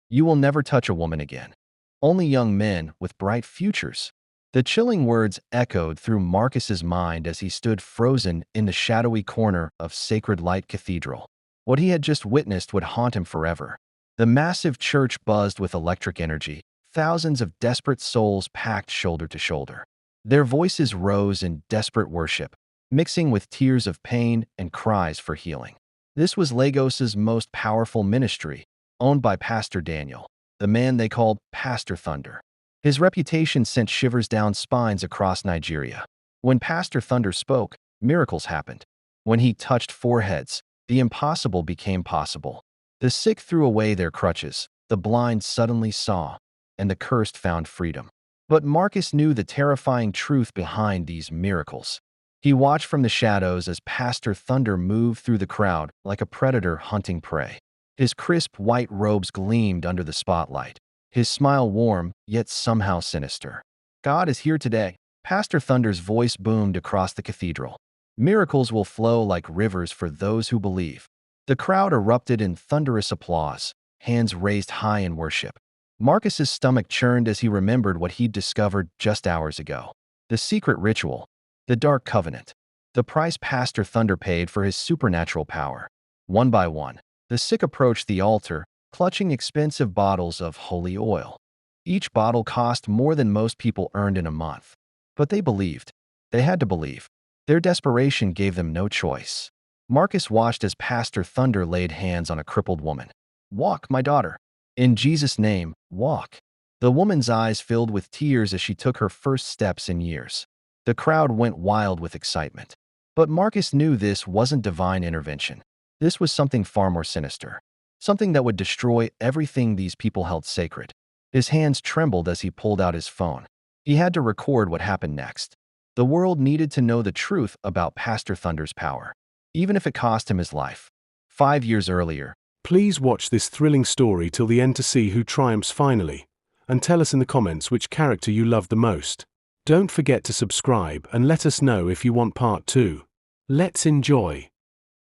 You will never touch a woman again. Only young men with bright futures. The chilling words echoed through Marcus's mind as he stood frozen in the shadowy corner of Sacred Light Cathedral. What he had just witnessed would haunt him forever. The massive church buzzed with electric energy, thousands of desperate souls packed shoulder to shoulder. Their voices rose in desperate worship, mixing with tears of pain and cries for healing. This was Lagos's most powerful ministry, owned by Pastor Daniel, the man they called Pastor Thunder. His reputation sent shivers down spines across Nigeria. When Pastor Thunder spoke, miracles happened. When he touched foreheads, the impossible became possible. The sick threw away their crutches, the blind suddenly saw, and the cursed found freedom. But Marcus knew the terrifying truth behind these miracles. He watched from the shadows as Pastor Thunder moved through the crowd like a predator hunting prey. His crisp white robes gleamed under the spotlight, his smile warm, yet somehow sinister. God is here today. Pastor Thunder's voice boomed across the cathedral. Miracles will flow like rivers for those who believe. The crowd erupted in thunderous applause, hands raised high in worship. Marcus's stomach churned as he remembered what he'd discovered just hours ago. The secret ritual, the dark covenant, the price Pastor Thunder paid for his supernatural power. One by one, the sick approached the altar, clutching expensive bottles of holy oil. Each bottle cost more than most people earned in a month. But they believed. They had to believe. Their desperation gave them no choice. Marcus watched as Pastor Thunder laid hands on a crippled woman. "Walk, my daughter. In Jesus' name, walk." The woman's eyes filled with tears as she took her first steps in years. The crowd went wild with excitement. But Marcus knew this wasn't divine intervention. This was something far more sinister. Something that would destroy everything these people held sacred. His hands trembled as he pulled out his phone. He had to record what happened next. The world needed to know the truth about Pastor Thunder's power, even if it cost him his life. 5 years earlier. Please watch this thrilling story till the end to see who triumphs finally, and tell us in the comments which character you love the most. Don't forget to subscribe and let us know if you want part 2. Let's enjoy.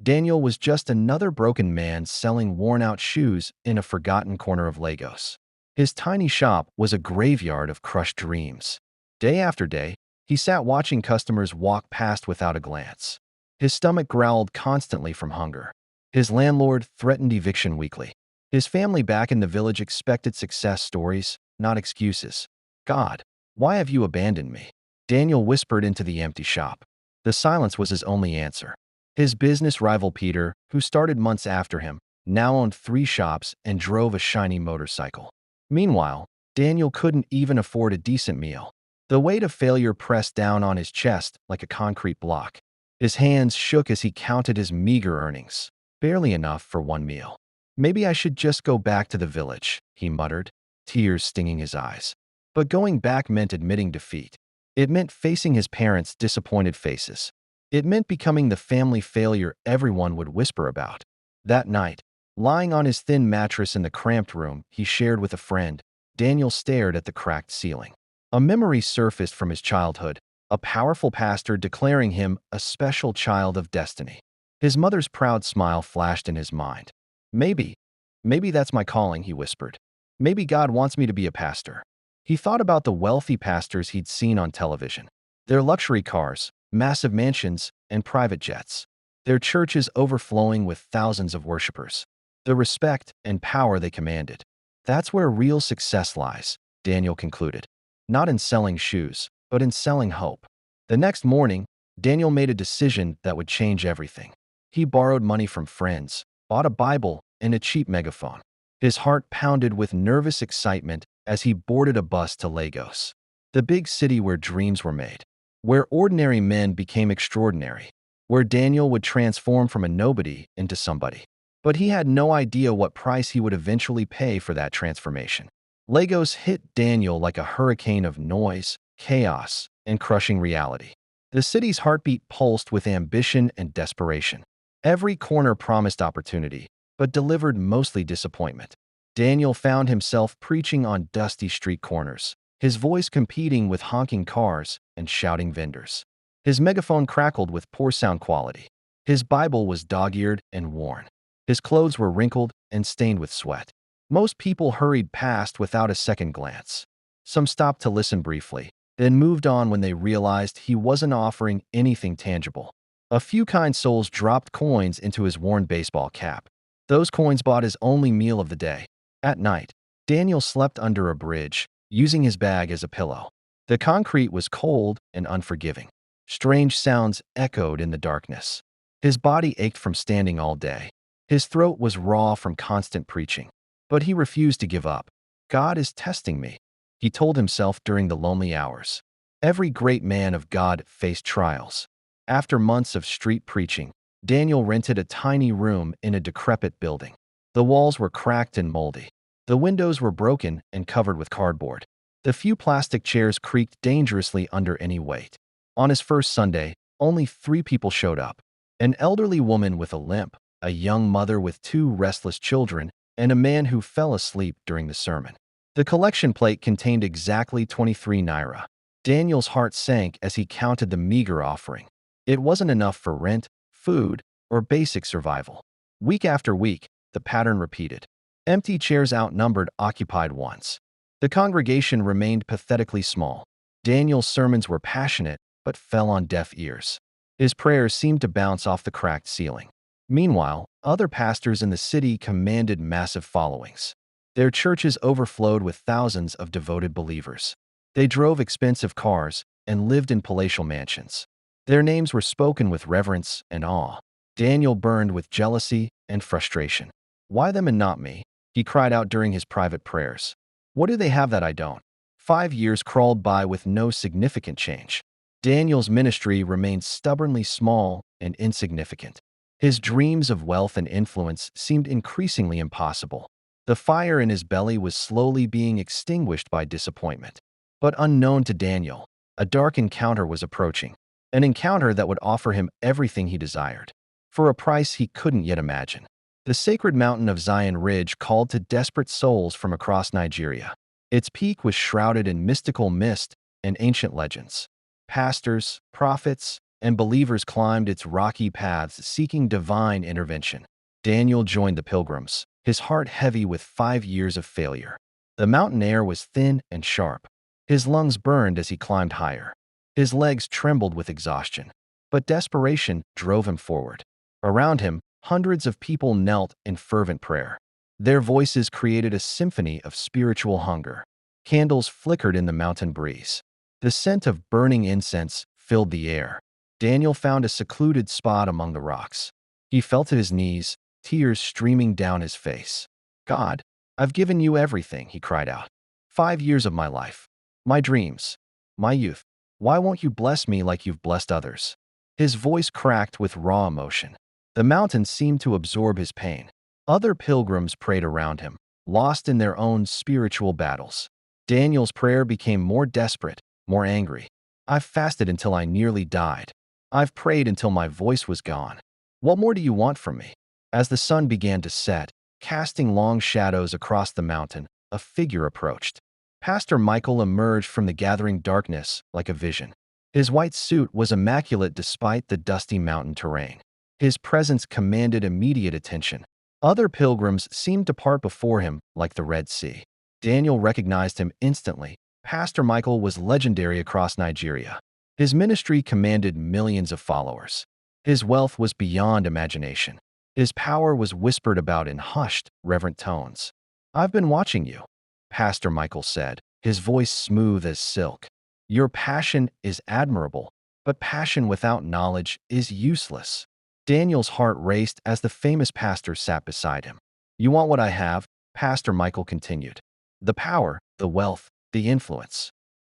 Daniel was just another broken man selling worn-out shoes in a forgotten corner of Lagos. His tiny shop was a graveyard of crushed dreams. Day after day, he sat watching customers walk past without a glance. His stomach growled constantly from hunger. His landlord threatened eviction weekly. His family back in the village expected success stories, not excuses. "God, why have you abandoned me?" Daniel whispered into the empty shop. The silence was his only answer. His business rival Peter, who started months after him, now owned 3 shops and drove a shiny motorcycle. Meanwhile, Daniel couldn't even afford a decent meal. The weight of failure pressed down on his chest like a concrete block. His hands shook as he counted his meager earnings. Barely enough for one meal. "Maybe I should just go back to the village," he muttered, tears stinging his eyes. But going back meant admitting defeat. It meant facing his parents' disappointed faces. It meant becoming the family failure everyone would whisper about. That night, lying on his thin mattress in the cramped room he shared with a friend, Daniel stared at the cracked ceiling. A memory surfaced from his childhood, a powerful pastor declaring him a special child of destiny. His mother's proud smile flashed in his mind. Maybe that's my calling," he whispered. "Maybe God wants me to be a pastor." He thought about the wealthy pastors he'd seen on television. Their luxury cars, massive mansions, and private jets. Their churches overflowing with thousands of worshipers. The respect and power they commanded. That's where real success lies, Daniel concluded. Not in selling shoes, but in selling hope. The next morning, Daniel made a decision that would change everything. He borrowed money from friends, bought a Bible, and a cheap megaphone. His heart pounded with nervous excitement as he boarded a bus to Lagos, the big city where dreams were made, where ordinary men became extraordinary, where Daniel would transform from a nobody into somebody. But he had no idea what price he would eventually pay for that transformation. Lagos hit Daniel like a hurricane of noise, chaos, and crushing reality. The city's heartbeat pulsed with ambition and desperation. Every corner promised opportunity, but delivered mostly disappointment. Daniel found himself preaching on dusty street corners, his voice competing with honking cars and shouting vendors. His megaphone crackled with poor sound quality. His Bible was dog-eared and worn. His clothes were wrinkled and stained with sweat. Most people hurried past without a second glance. Some stopped to listen briefly, then moved on when they realized he wasn't offering anything tangible. A few kind souls dropped coins into his worn baseball cap. Those coins bought his only meal of the day. At night, Daniel slept under a bridge, using his bag as a pillow. The concrete was cold and unforgiving. Strange sounds echoed in the darkness. His body ached from standing all day. His throat was raw from constant preaching. But he refused to give up. God is testing me, he told himself during the lonely hours. Every great man of God faced trials. After months of street preaching, Daniel rented a tiny room in a decrepit building. The walls were cracked and moldy. The windows were broken and covered with cardboard. The few plastic chairs creaked dangerously under any weight. On his first Sunday, only 3 people showed up. An elderly woman with a limp, a young mother with 2 restless children, and a man who fell asleep during the sermon. The collection plate contained exactly 23 naira. Daniel's heart sank as he counted the meager offering. It wasn't enough for rent, food, or basic survival. Week after week, the pattern repeated. Empty chairs outnumbered occupied ones. The congregation remained pathetically small. Daniel's sermons were passionate, but fell on deaf ears. His prayers seemed to bounce off the cracked ceiling. Meanwhile, other pastors in the city commanded massive followings. Their churches overflowed with thousands of devoted believers. They drove expensive cars and lived in palatial mansions. Their names were spoken with reverence and awe. Daniel burned with jealousy and frustration. "Why them and not me?" he cried out during his private prayers. "What do they have that I don't?" 5 years crawled by with no significant change. Daniel's ministry remained stubbornly small and insignificant. His dreams of wealth and influence seemed increasingly impossible. The fire in his belly was slowly being extinguished by disappointment. But unknown to Daniel, a dark encounter was approaching. An encounter that would offer him everything he desired, for a price he couldn't yet imagine. The sacred mountain of Zion Ridge called to desperate souls from across Nigeria. Its peak was shrouded in mystical mist and ancient legends. Pastors, prophets, and believers climbed its rocky paths seeking divine intervention. Daniel joined the pilgrims, his heart heavy with 5 years of failure. The mountain air was thin and sharp. His lungs burned as he climbed higher. His legs trembled with exhaustion. But desperation drove him forward. Around him, hundreds of people knelt in fervent prayer. Their voices created a symphony of spiritual hunger. Candles flickered in the mountain breeze. The scent of burning incense filled the air. Daniel found a secluded spot among the rocks. He fell to his knees, tears streaming down his face. "God, I've given you everything," he cried out. 5 years of my life. My dreams. My youth. Why won't you bless me like you've blessed others?" His voice cracked with raw emotion. The mountain seemed to absorb his pain. Other pilgrims prayed around him, lost in their own spiritual battles. Daniel's prayer became more desperate, more angry. "I've fasted until I nearly died. I've prayed until my voice was gone. What more do you want from me?" As the sun began to set, casting long shadows across the mountain, a figure approached. Pastor Michael emerged from the gathering darkness like a vision. His white suit was immaculate despite the dusty mountain terrain. His presence commanded immediate attention. Other pilgrims seemed to part before him like the Red Sea. Daniel recognized him instantly. Pastor Michael was legendary across Nigeria. His ministry commanded millions of followers. His wealth was beyond imagination. His power was whispered about in hushed, reverent tones. "I've been watching you," Pastor Michael said, his voice smooth as silk. "Your passion is admirable, but passion without knowledge is useless." Daniel's heart raced as the famous pastor sat beside him. "You want what I have," Pastor Michael continued. "The power, the wealth, the influence.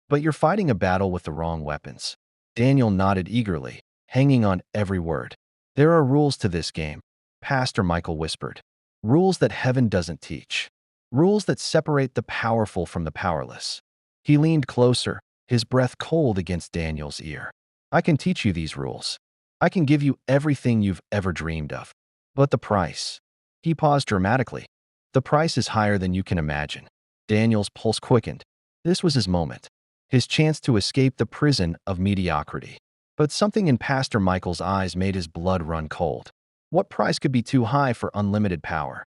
But you're fighting a battle with the wrong weapons." Daniel nodded eagerly, hanging on every word. "There are rules to this game," Pastor Michael whispered. "Rules that heaven doesn't teach. Rules that separate the powerful from the powerless." He leaned closer, his breath cold against Daniel's ear. "I can teach you these rules. I can give you everything you've ever dreamed of. But the price." He paused dramatically. "The price is higher than you can imagine." Daniel's pulse quickened. This was his moment, his chance to escape the prison of mediocrity. But something in Pastor Michael's eyes made his blood run cold. What price could be too high for unlimited power?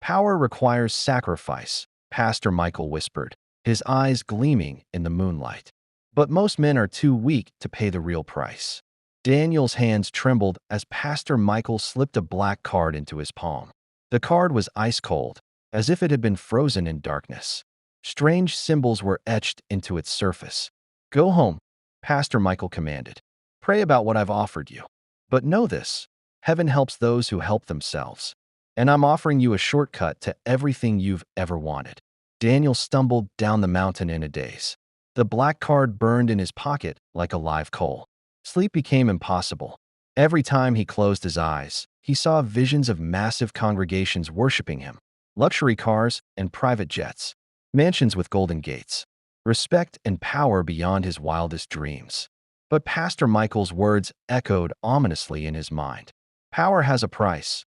Power requires sacrifice, Pastor Michael whispered, his eyes gleaming in the moonlight. But most men are too weak to pay the real price. Daniel's hands trembled as Pastor Michael slipped a black card into his palm. The card was ice cold, as if it had been frozen in darkness. Strange symbols were etched into its surface. Go home, Pastor Michael commanded. Pray about what I've offered you. But know this, heaven helps those who help themselves. And I'm offering you a shortcut to everything you've ever wanted. Daniel stumbled down the mountain in a daze. The black card burned in his pocket like a live coal. Sleep became impossible. Every time he closed his eyes, he saw visions of massive congregations worshiping him, luxury cars and private jets, mansions with golden gates, respect and power beyond his wildest dreams. But Pastor Michael's words echoed ominously in his mind. Power has a price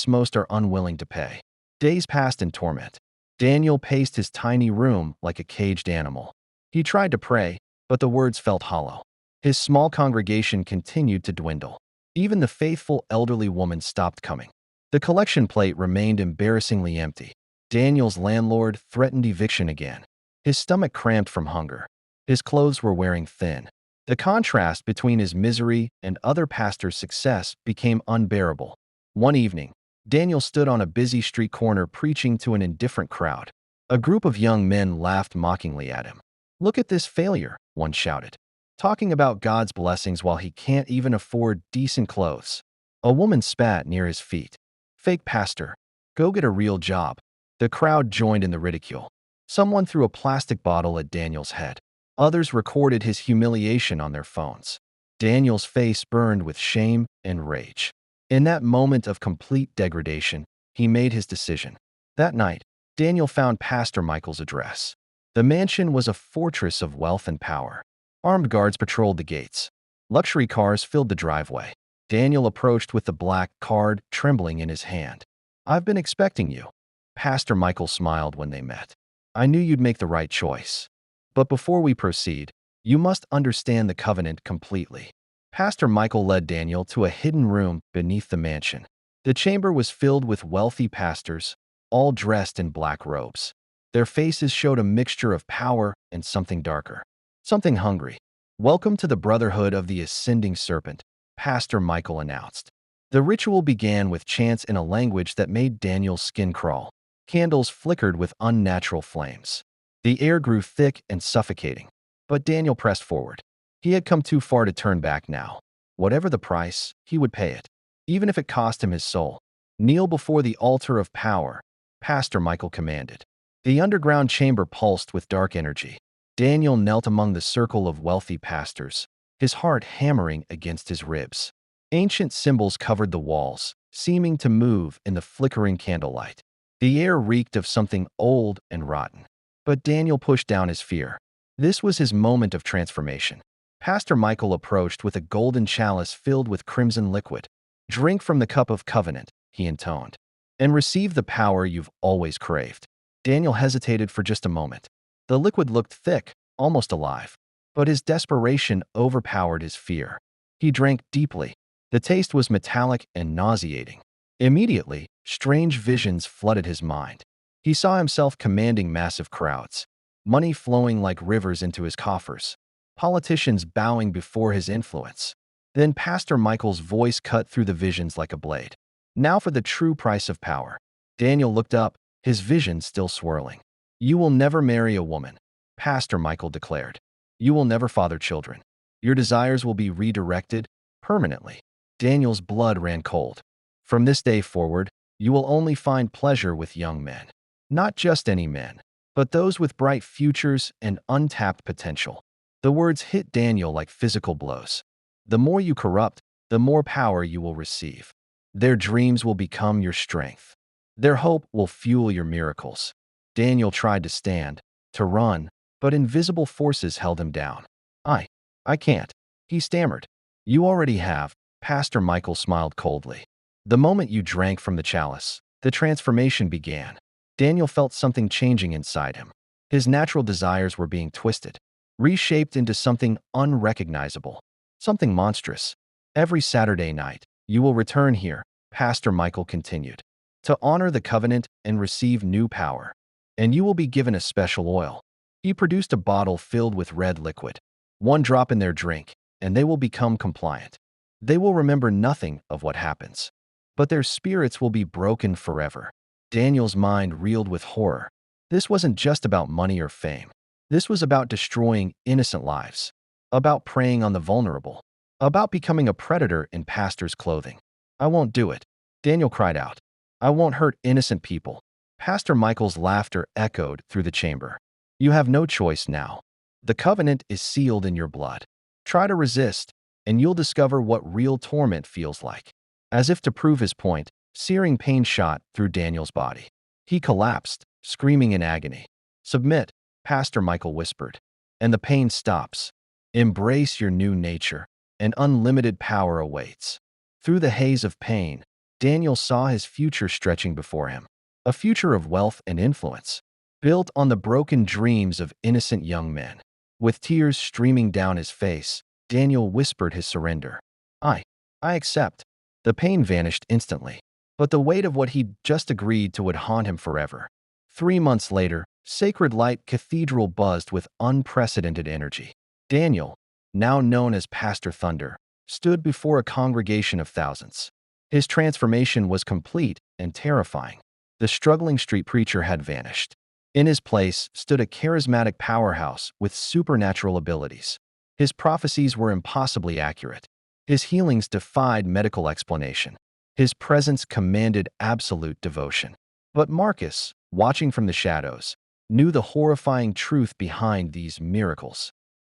most are unwilling to pay. Days passed in torment. Daniel paced his tiny room like a caged animal. He tried to pray, but the words felt hollow. His small congregation continued to dwindle. Even the faithful elderly woman stopped coming. The collection plate remained embarrassingly empty. Daniel's landlord threatened eviction again. His stomach cramped from hunger. His clothes were wearing thin. The contrast between his misery and other pastors' success became unbearable. One evening, Daniel stood on a busy street corner preaching to an indifferent crowd. A group of young men laughed mockingly at him. "Look at this failure," one shouted, talking about God's blessings while he can't even afford decent clothes. A woman spat near his feet. "Fake pastor, go get a real job." The crowd joined in the ridicule. Someone threw a plastic bottle at Daniel's head. Others recorded his humiliation on their phones. Daniel's face burned with shame and rage. In that moment of complete degradation, he made his decision. That night, Daniel found Pastor Michael's address. The mansion was a fortress of wealth and power. Armed guards patrolled the gates. Luxury cars filled the driveway. Daniel approached with the black card trembling in his hand. "I've been expecting you." Pastor Michael smiled when they met. "I knew you'd make the right choice. But before we proceed, you must understand the covenant completely." Pastor Michael led Daniel to a hidden room beneath the mansion. The chamber was filled with wealthy pastors, all dressed in black robes. Their faces showed a mixture of power and something darker, something hungry. "Welcome to the Brotherhood of the Ascending Serpent," Pastor Michael announced. The ritual began with chants in a language that made Daniel's skin crawl. Candles flickered with unnatural flames. The air grew thick and suffocating. But Daniel pressed forward. He had come too far to turn back now. Whatever the price, he would pay it, even if it cost him his soul. "Kneel before the altar of power," Pastor Michael commanded. The underground chamber pulsed with dark energy. Daniel knelt among the circle of wealthy pastors, his heart hammering against his ribs. Ancient symbols covered the walls, seeming to move in the flickering candlelight. The air reeked of something old and rotten. But Daniel pushed down his fear. This was his moment of transformation. Pastor Michael approached with a golden chalice filled with crimson liquid. "Drink from the cup of covenant," he intoned, "and receive the power you've always craved." Daniel hesitated for just a moment. The liquid looked thick, almost alive, but his desperation overpowered his fear. He drank deeply. The taste was metallic and nauseating. Immediately, strange visions flooded his mind. He saw himself commanding massive crowds, money flowing like rivers into his coffers, politicians bowing before his influence. Then Pastor Michael's voice cut through the visions like a blade. "Now for the true price of power." Daniel looked up, his vision still swirling. "You will never marry a woman," Pastor Michael declared. "You will never father children. Your desires will be redirected permanently." Daniel's blood ran cold. "From this day forward, you will only find pleasure with young men. Not just any men, but those with bright futures and untapped potential." The words hit Daniel like physical blows. The more you corrupt, the more power you will receive. Their dreams will become your strength. Their hope will fuel your miracles. Daniel tried to stand, to run, but invisible forces held him down. I can't," he stammered. "You already have," Pastor Michael smiled coldly. The moment you drank from the chalice, the transformation began. Daniel felt something changing inside him. His natural desires were being twisted, reshaped into something unrecognizable, something monstrous. "Every Saturday night, you will return here," Pastor Michael continued, to honor the covenant and receive new power. And you will be given a special oil. He produced a bottle filled with red liquid. One drop in their drink, and they will become compliant. They will remember nothing of what happens, but their spirits will be broken forever. Daniel's mind reeled with horror. This wasn't just about money or fame. This was about destroying innocent lives, about preying on the vulnerable, about becoming a predator in pastor's clothing. I won't do it, Daniel cried out. I won't hurt innocent people. Pastor Michael's laughter echoed through the chamber. You have no choice now. The covenant is sealed in your blood. Try to resist, and you'll discover what real torment feels like. As if to prove his point, searing pain shot through Daniel's body. He collapsed, screaming in agony. Submit, Pastor Michael whispered, and the pain stops. Embrace your new nature, and unlimited power awaits. Through the haze of pain, Daniel saw his future stretching before him, a future of wealth and influence, built on the broken dreams of innocent young men. With tears streaming down his face, Daniel whispered his surrender. I accept. The pain vanished instantly, but the weight of what he'd just agreed to would haunt him forever. 3 months later, Sacred Light Cathedral buzzed with unprecedented energy. Daniel, now known as Pastor Thunder, stood before a congregation of thousands. His transformation was complete and terrifying. The struggling street preacher had vanished. In his place stood a charismatic powerhouse with supernatural abilities. His prophecies were impossibly accurate. His healings defied medical explanation. His presence commanded absolute devotion. But Marcus, watching from the shadows, knew the horrifying truth behind these miracles.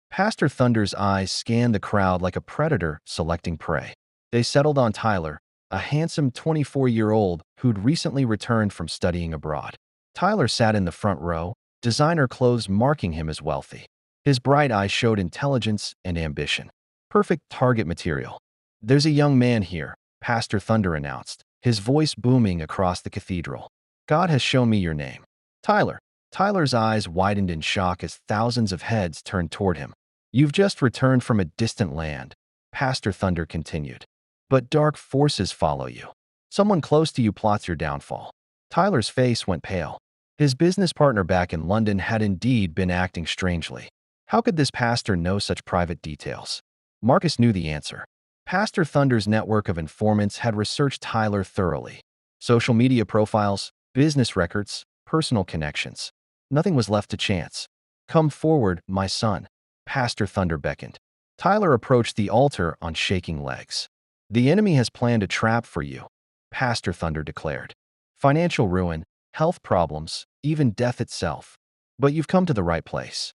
Pastor Thunder's eyes scanned the crowd like a predator selecting prey. They settled on Tyler, a handsome 24-year-old who'd recently returned from studying abroad. Tyler sat in the front row, designer clothes marking him as wealthy. His bright eyes showed intelligence and ambition. Perfect target material. There's a young man here, Pastor Thunder announced, his voice booming across the cathedral. God has shown me your name. Tyler. Tyler's eyes widened in shock as thousands of heads turned toward him. You've just returned from a distant land, Pastor Thunder continued. But dark forces follow you. Someone close to you plots your downfall. Tyler's face went pale. His business partner back in London had indeed been acting strangely. How could this pastor know such private details? Marcus knew the answer. Pastor Thunder's network of informants had researched Tyler thoroughly. Social media profiles, business records, personal connections. Nothing was left to chance. Come forward, my son, Pastor Thunder beckoned. Tyler approached the altar on shaking legs. The enemy has planned a trap for you, Pastor Thunder declared. Financial ruin, health problems, even death itself. But you've come to the right place.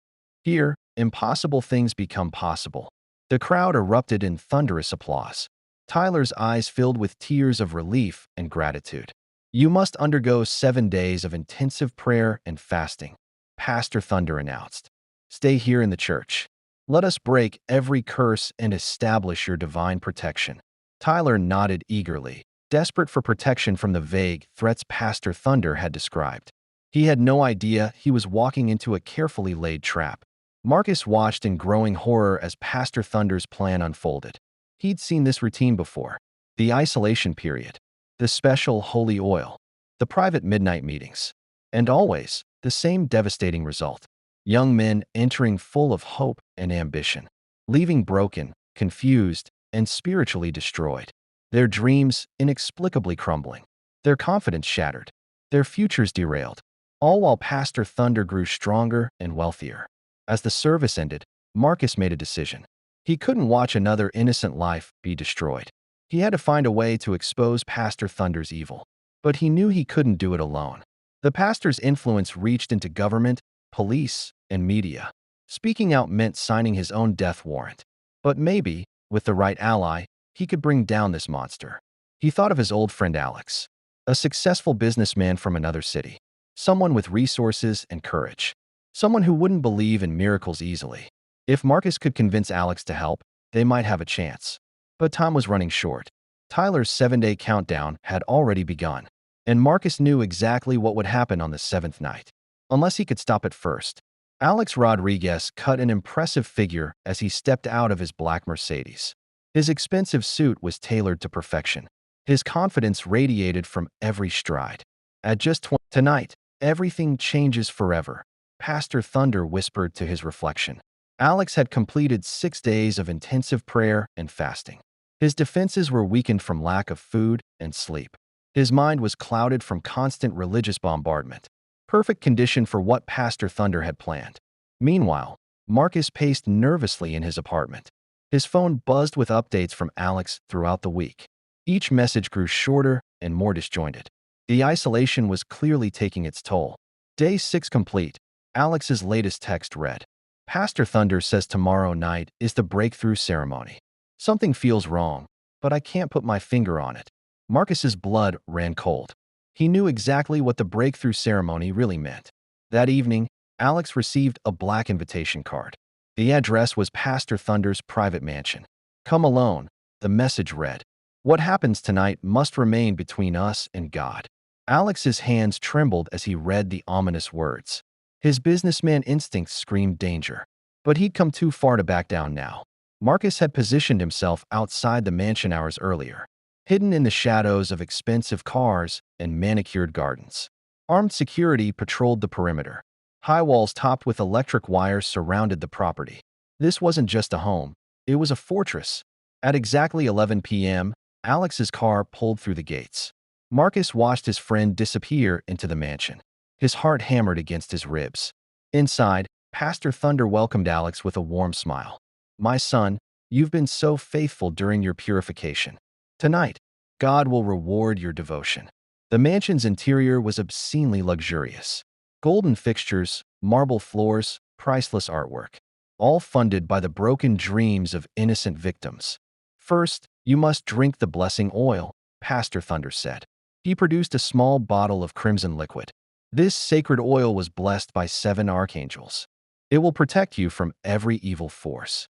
Here, impossible things become possible. The crowd erupted in thunderous applause. Tyler's eyes filled with tears of relief and gratitude. You must undergo 7 days of intensive prayer and fasting, Pastor Thunder announced. Stay here in the church. Let us break every curse and establish your divine protection. Tyler nodded eagerly, desperate for protection from the vague threats Pastor Thunder had described. He had no idea he was walking into a carefully laid trap. Marcus watched in growing horror as Pastor Thunder's plan unfolded. He'd seen this routine before. The isolation period, the special holy oil, the private midnight meetings, and always the same devastating result. Young men entering full of hope and ambition, leaving broken, confused, and spiritually destroyed. Their dreams inexplicably crumbling, their confidence shattered, their futures derailed, all while Pastor Thunder grew stronger and wealthier. As the service ended, Marcus made a decision. He couldn't watch another innocent life be destroyed. He had to find a way to expose Pastor Thunder's evil. But he knew he couldn't do it alone. The pastor's influence reached into government, police, and media. Speaking out meant signing his own death warrant. But maybe, with the right ally, he could bring down this monster. He thought of his old friend Alex, a successful businessman from another city, someone with resources and courage, someone who wouldn't believe in miracles easily. If Marcus could convince Alex to help, they might have a chance. But time was running short. Tyler's 7-day countdown had already begun, and Marcus knew exactly what would happen on the 7th night, unless he could stop it first. Alex Rodriguez cut an impressive figure as he stepped out of his black Mercedes. His expensive suit was tailored to perfection. His confidence radiated from every stride. At just tonight, everything changes forever, Pastor Thunder whispered to his reflection. Alex had completed 6 days of intensive prayer and fasting. His defenses were weakened from lack of food and sleep. His mind was clouded from constant religious bombardment. Perfect condition for what Pastor Thunder had planned. Meanwhile, Marcus paced nervously in his apartment. His phone buzzed with updates from Alex throughout the week. Each message grew shorter and more disjointed. The isolation was clearly taking its toll. Day 6 complete. Alex's latest text read, Pastor Thunder says tomorrow night is the breakthrough ceremony. Something feels wrong, but I can't put my finger on it. Marcus's blood ran cold. He knew exactly what the breakthrough ceremony really meant. That evening, Alex received a black invitation card. The address was Pastor Thunder's private mansion. Come alone, the message read. What happens tonight must remain between us and God. Alex's hands trembled as he read the ominous words. His businessman instincts screamed danger. But he'd come too far to back down now. Marcus had positioned himself outside the mansion hours earlier, hidden in the shadows of expensive cars and manicured gardens. Armed security patrolled the perimeter. High walls topped with electric wires surrounded the property. This wasn't just a home, it was a fortress. At exactly 11 p.m., Alex's car pulled through the gates. Marcus watched his friend disappear into the mansion. His heart hammered against his ribs. Inside, Pastor Thunder welcomed Alex with a warm smile. My son, you've been so faithful during your purification. Tonight, God will reward your devotion. The mansion's interior was obscenely luxurious. Golden fixtures, marble floors, priceless artwork, all funded by the broken dreams of innocent victims. First, you must drink the blessing oil, Pastor Thunder said. He produced a small bottle of crimson liquid. This sacred oil was blessed by 7 archangels. It will protect you from every evil force.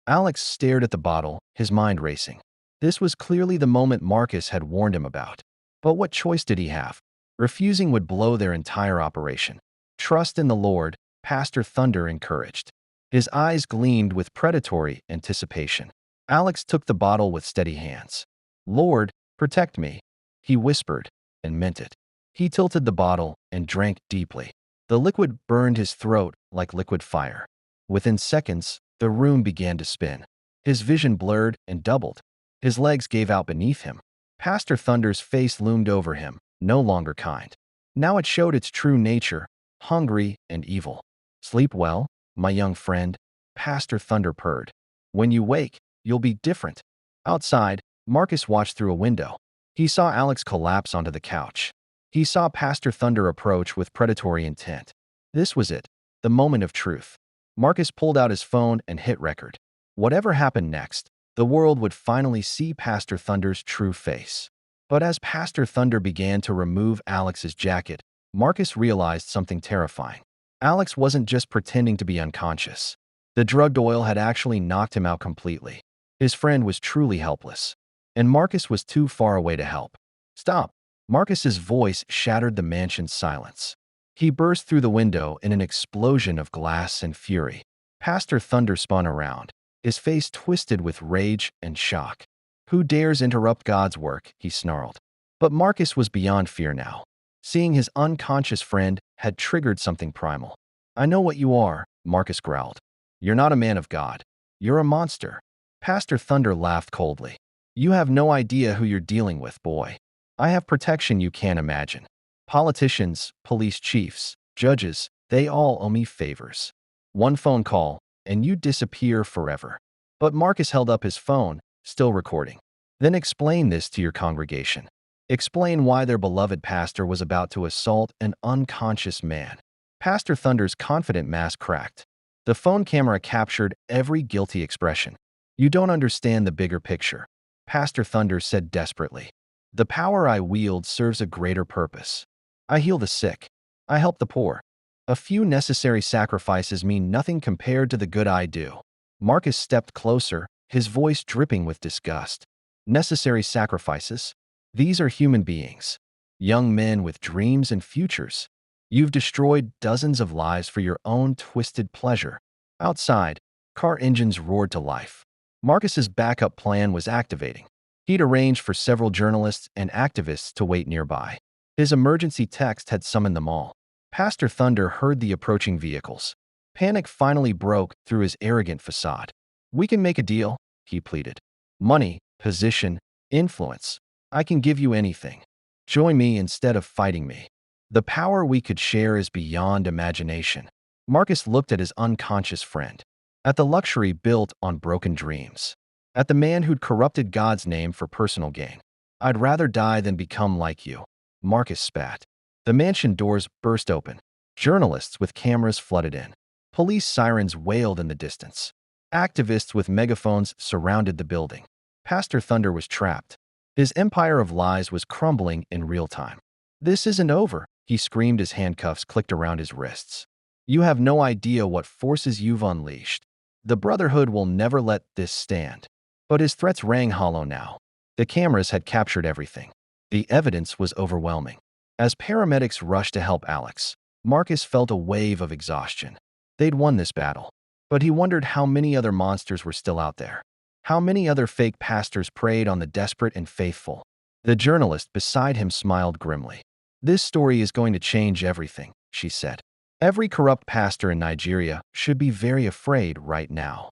Alex stared at the bottle, his mind racing. This was clearly the moment Marcus had warned him about. But what choice did he have? Refusing would blow their entire operation. Trust in the Lord, Pastor Thunder encouraged. His eyes gleamed with predatory anticipation. Alex took the bottle with steady hands. Lord, protect me, he whispered, and meant it. He tilted the bottle and drank deeply. The liquid burned his throat like liquid fire. Within seconds, the room began to spin. His vision blurred and doubled. His legs gave out beneath him. Pastor Thunder's face loomed over him, no longer kind. Now it showed its true nature, hungry and evil. Sleep well, my young friend, Pastor Thunder purred. When you wake, you'll be different. Outside, Marcus watched through a window. He saw Alex collapse onto the couch. He saw Pastor Thunder approach with predatory intent. This was it, the moment of truth. Marcus pulled out his phone and hit record. Whatever happened next, the world would finally see Pastor Thunder's true face. But as Pastor Thunder began to remove Alex's jacket, Marcus realized something terrifying. Alex wasn't just pretending to be unconscious. The drugged oil had actually knocked him out completely. His friend was truly helpless. And Marcus was too far away to help. Stop! Marcus's voice shattered the mansion's silence. He burst through the window in an explosion of glass and fury. Pastor Thunder spun around, his face twisted with rage and shock. Who dares interrupt God's work? He snarled. But Marcus was beyond fear now. Seeing his unconscious friend had triggered something primal. I know what you are, Marcus growled. You're not a man of God. You're a monster. Pastor Thunder laughed coldly. You have no idea who you're dealing with, boy. I have protection you can't imagine. Politicians, police chiefs, judges, they all owe me favors. One phone call, and you disappear forever. But Marcus held up his phone, still recording. Then explain this to your congregation. Explain why their beloved pastor was about to assault an unconscious man. Pastor Thunder's confident mask cracked. The phone camera captured every guilty expression. You don't understand the bigger picture, Pastor Thunder said desperately. The power I wield serves a greater purpose. I heal the sick. I help the poor. A few necessary sacrifices mean nothing compared to the good I do. Marcus stepped closer, his voice dripping with disgust. Necessary sacrifices? These are human beings. Young men with dreams and futures. You've destroyed dozens of lives for your own twisted pleasure. Outside, car engines roared to life. Marcus's backup plan was activating. He'd arranged for several journalists and activists to wait nearby. His emergency text had summoned them all. Pastor Thunder heard the approaching vehicles. Panic finally broke through his arrogant facade. "We can make a deal," he pleaded. "Money, position, influence. I can give you anything. Join me instead of fighting me. The power we could share is beyond imagination." Marcus looked at his unconscious friend, at the luxury built on broken dreams, at the man who'd corrupted God's name for personal gain. "I'd rather die than become like you," Marcus spat. The mansion doors burst open. Journalists with cameras flooded in. Police sirens wailed in the distance. Activists with megaphones surrounded the building. Pastor Thunder was trapped. His empire of lies was crumbling in real time. "This isn't over," he screamed as handcuffs clicked around his wrists. "You have no idea what forces you've unleashed. The Brotherhood will never let this stand." But his threats rang hollow now. The cameras had captured everything. The evidence was overwhelming. As paramedics rushed to help Alex, Marcus felt a wave of exhaustion. They'd won this battle. But he wondered how many other monsters were still out there. How many other fake pastors preyed on the desperate and faithful. The journalist beside him smiled grimly. "This story is going to change everything," she said. "Every corrupt pastor in Nigeria should be very afraid right now."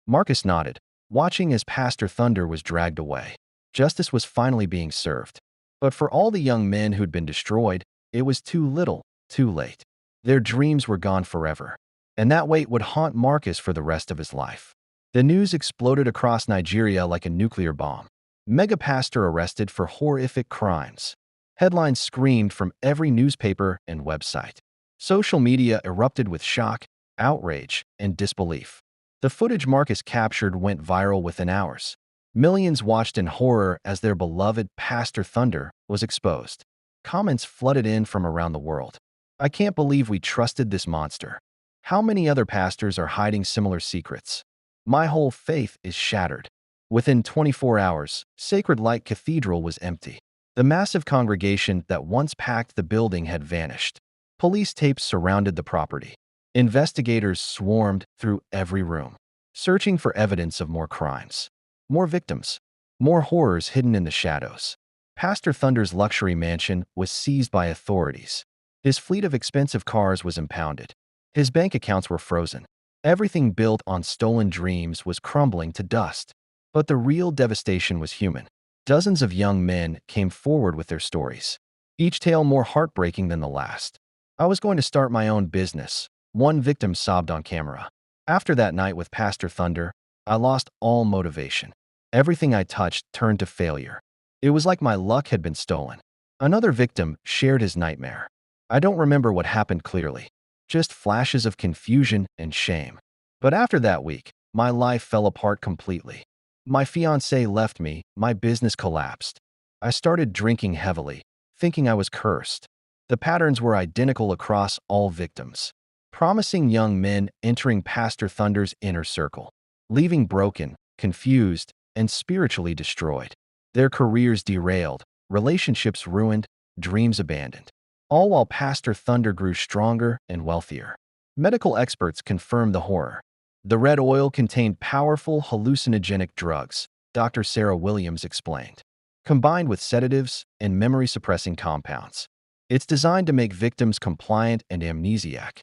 Marcus nodded, watching as Pastor Thunder was dragged away. Justice was finally being served. But for all the young men who'd been destroyed, it was too little, too late. Their dreams were gone forever. And that weight would haunt Marcus for the rest of his life. The news exploded across Nigeria like a nuclear bomb. Mega pastor arrested for horrific crimes. Headlines screamed from every newspaper and website. Social media erupted with shock, outrage, and disbelief. The footage Marcus captured went viral within hours. Millions watched in horror as their beloved Pastor Thunder was exposed. Comments flooded in from around the world. "I can't believe we trusted this monster. How many other pastors are hiding similar secrets? My whole faith is shattered." Within 24 hours, Sacred Light Cathedral was empty. The massive congregation that once packed the building had vanished. Police tapes surrounded the property. Investigators swarmed through every room, searching for evidence of more crimes, more victims, more horrors hidden in the shadows. Pastor Thunder's luxury mansion was seized by authorities. His fleet of expensive cars was impounded. His bank accounts were frozen. Everything built on stolen dreams was crumbling to dust. But the real devastation was human. Dozens of young men came forward with their stories, each tale more heartbreaking than the last. "I was going to start my own business," one victim sobbed on camera. "After that night with Pastor Thunder, I lost all motivation. Everything I touched turned to failure. It was like my luck had been stolen." Another victim shared his nightmare. "I don't remember what happened clearly. Just flashes of confusion and shame. But after that week, my life fell apart completely. My fiancée left me, my business collapsed. I started drinking heavily, thinking I was cursed." The patterns were identical across all victims. Promising young men entering Pastor Thunder's inner circle, leaving broken, confused, and spiritually destroyed. Their careers derailed, relationships ruined, dreams abandoned. All while Pastor Thunder grew stronger and wealthier. Medical experts confirmed the horror. The red oil contained powerful hallucinogenic drugs, Dr. Sarah Williams explained, combined with sedatives and memory-suppressing compounds. It's designed to make victims compliant and amnesiac.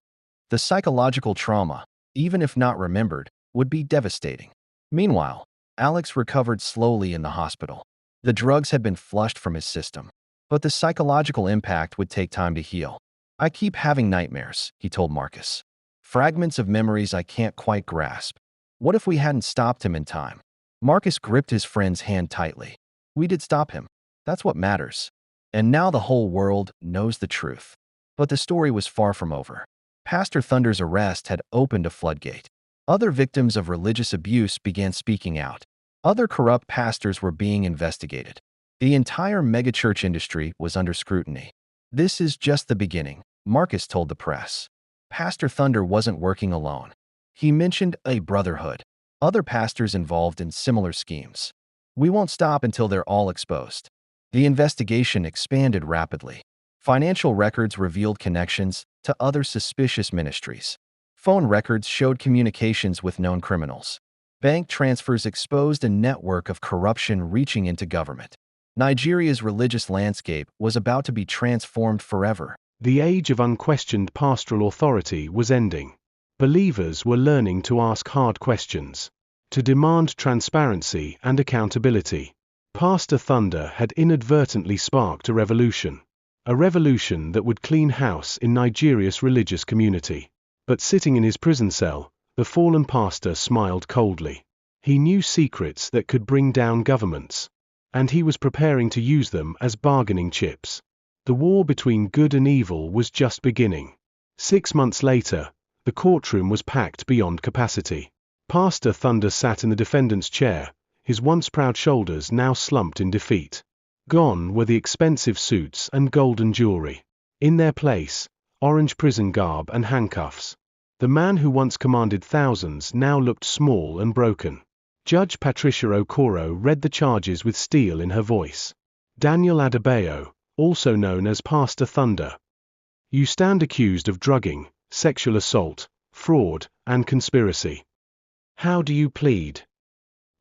The psychological trauma, even if not remembered, would be devastating. Meanwhile, Alex recovered slowly in the hospital. The drugs had been flushed from his system, but the psychological impact would take time to heal. "I keep having nightmares," he told Marcus. "Fragments of memories I can't quite grasp. What if we hadn't stopped him in time?" Marcus gripped his friend's hand tightly. "We did stop him. That's what matters. And now the whole world knows the truth." But the story was far from over. Pastor Thunder's arrest had opened a floodgate. Other victims of religious abuse began speaking out. Other corrupt pastors were being investigated. The entire megachurch industry was under scrutiny. "This is just the beginning," Marcus told the press. Pastor Thunder wasn't working alone. He mentioned a brotherhood, other pastors involved in similar schemes. "We won't stop until they're all exposed." The investigation expanded rapidly. Financial records revealed connections to other suspicious ministries. Phone records showed communications with known criminals. Bank transfers exposed a network of corruption reaching into government. Nigeria's religious landscape was about to be transformed forever. The age of unquestioned pastoral authority was ending. Believers were learning to ask hard questions, to demand transparency and accountability. Pastor Thunder had inadvertently sparked a revolution that would clean house in Nigeria's religious community. But sitting in his prison cell, the fallen pastor smiled coldly. He knew secrets that could bring down governments, and he was preparing to use them as bargaining chips. The war between good and evil was just beginning. 6 months later, the courtroom was packed beyond capacity. Pastor Thunder sat in the defendant's chair, his once proud shoulders now slumped in defeat. Gone were the expensive suits and golden jewelry. In their place, orange prison garb and handcuffs. The man who once commanded thousands now looked small and broken. Judge Patricia Okoro read the charges with steel in her voice. Daniel Adebayo, also known as Pastor Thunder. You stand accused of drugging, sexual assault, fraud, and conspiracy. How do you plead?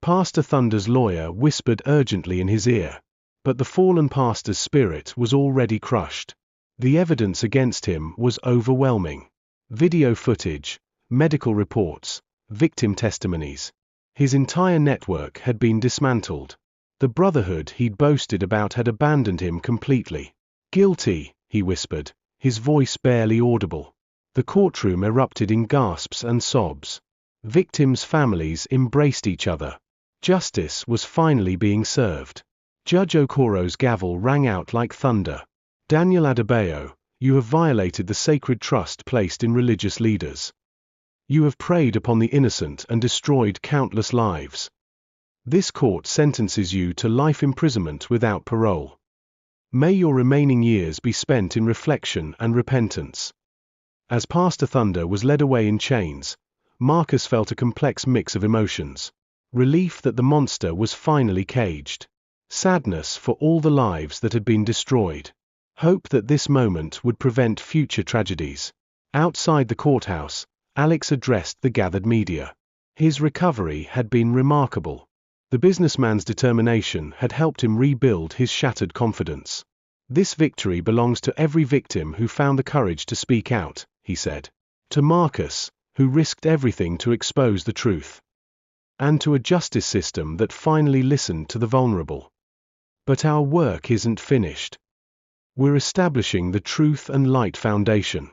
Pastor Thunder's lawyer whispered urgently in his ear. But the fallen pastor's spirit was already crushed. The evidence against him was overwhelming. Video footage, medical reports, victim testimonies. His entire network had been dismantled. The brotherhood he'd boasted about had abandoned him completely. Guilty, he whispered, his voice barely audible. The courtroom erupted in gasps and sobs. Victims' families embraced each other. Justice was finally being served. Judge Okoro's gavel rang out like thunder. Daniel Adebayo, you have violated the sacred trust placed in religious leaders. You have preyed upon the innocent and destroyed countless lives. This court sentences you to life imprisonment without parole. May your remaining years be spent in reflection and repentance. As Pastor Thunder was led away in chains, Marcus felt a complex mix of emotions. Relief that the monster was finally caged. Sadness for all the lives that had been destroyed. Hope that this moment would prevent future tragedies. Outside the courthouse, Alex addressed the gathered media. His recovery had been remarkable. The businessman's determination had helped him rebuild his shattered confidence. This victory belongs to every victim who found the courage to speak out, he said. To Marcus, who risked everything to expose the truth. And to a justice system that finally listened to the vulnerable. But our work isn't finished. We're establishing the Truth and Light Foundation,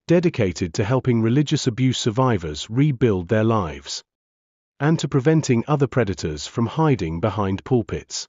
dedicated to helping religious abuse survivors rebuild their lives, and to preventing other predators from hiding behind pulpits.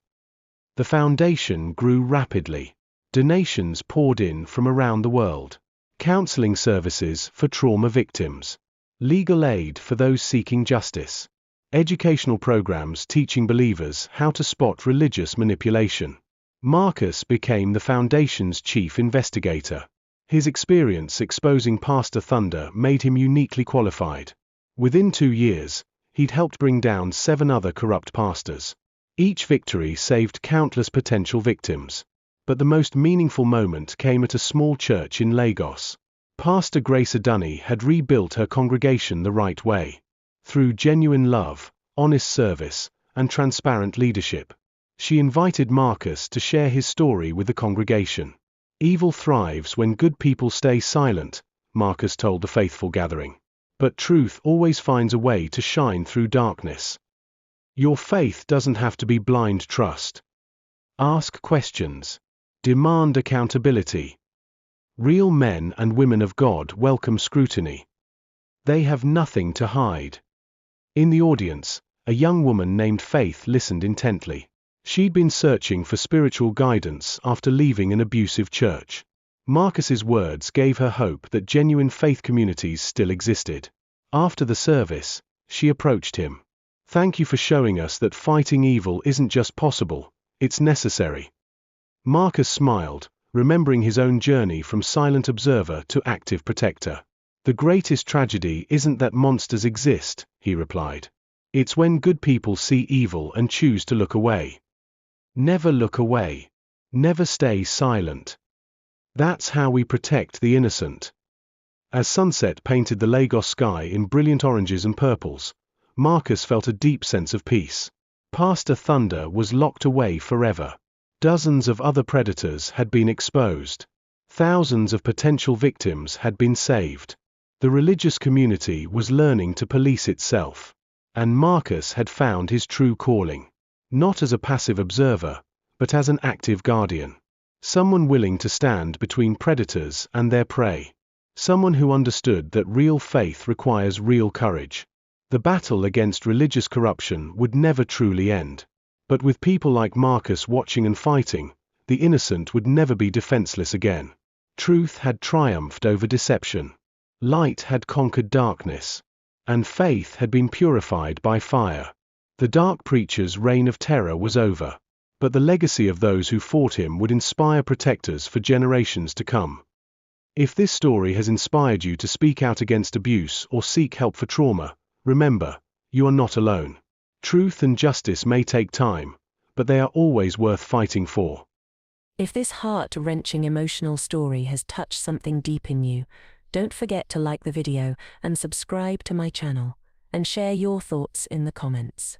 The foundation grew rapidly. Donations poured in from around the world. Counseling services for trauma victims. Legal aid for those seeking justice. Educational programs teaching believers how to spot religious manipulation. Marcus became the foundation's chief investigator. His experience exposing Pastor Thunder made him uniquely qualified. Within 2 years, he'd helped bring down 7 other corrupt pastors. Each victory saved countless potential victims. But the most meaningful moment came at a small church in Lagos. Pastor Grace Adunni had rebuilt her congregation the right way. Through genuine love, honest service, and transparent leadership. She invited Marcus to share his story with the congregation. Evil thrives when good people stay silent, Marcus told the faithful gathering. But truth always finds a way to shine through darkness. Your faith doesn't have to be blind trust. Ask questions. Demand accountability. Real men and women of God welcome scrutiny. They have nothing to hide. In the audience, a young woman named Faith listened intently. She'd been searching for spiritual guidance after leaving an abusive church. Marcus's words gave her hope that genuine faith communities still existed. After the service, she approached him. Thank you for showing us that fighting evil isn't just possible, it's necessary. Marcus smiled, remembering his own journey from silent observer to active protector. The greatest tragedy isn't that monsters exist, he replied. It's when good people see evil and choose to look away. Never look away. Never stay silent. That's how we protect the innocent. As sunset painted the Lagos sky in brilliant oranges and purples, Marcus felt a deep sense of peace. Pastor Thunder was locked away forever. Dozens of other predators had been exposed. Thousands of potential victims had been saved. The religious community was learning to police itself. And Marcus had found his true calling. Not as a passive observer, but as an active guardian. Someone willing to stand between predators and their prey. Someone who understood that real faith requires real courage. The battle against religious corruption would never truly end. But with people like Marcus watching and fighting, the innocent would never be defenseless again. Truth had triumphed over deception. Light had conquered darkness. And faith had been purified by fire. The dark preacher's reign of terror was over. But the legacy of those who fought him would inspire protectors for generations to come. If this story has inspired you to speak out against abuse or seek help for trauma, remember, you are not alone. Truth and justice may take time, but they are always worth fighting for. If this heart-wrenching emotional story has touched something deep in you, don't forget to like the video and subscribe to my channel, and share your thoughts in the comments.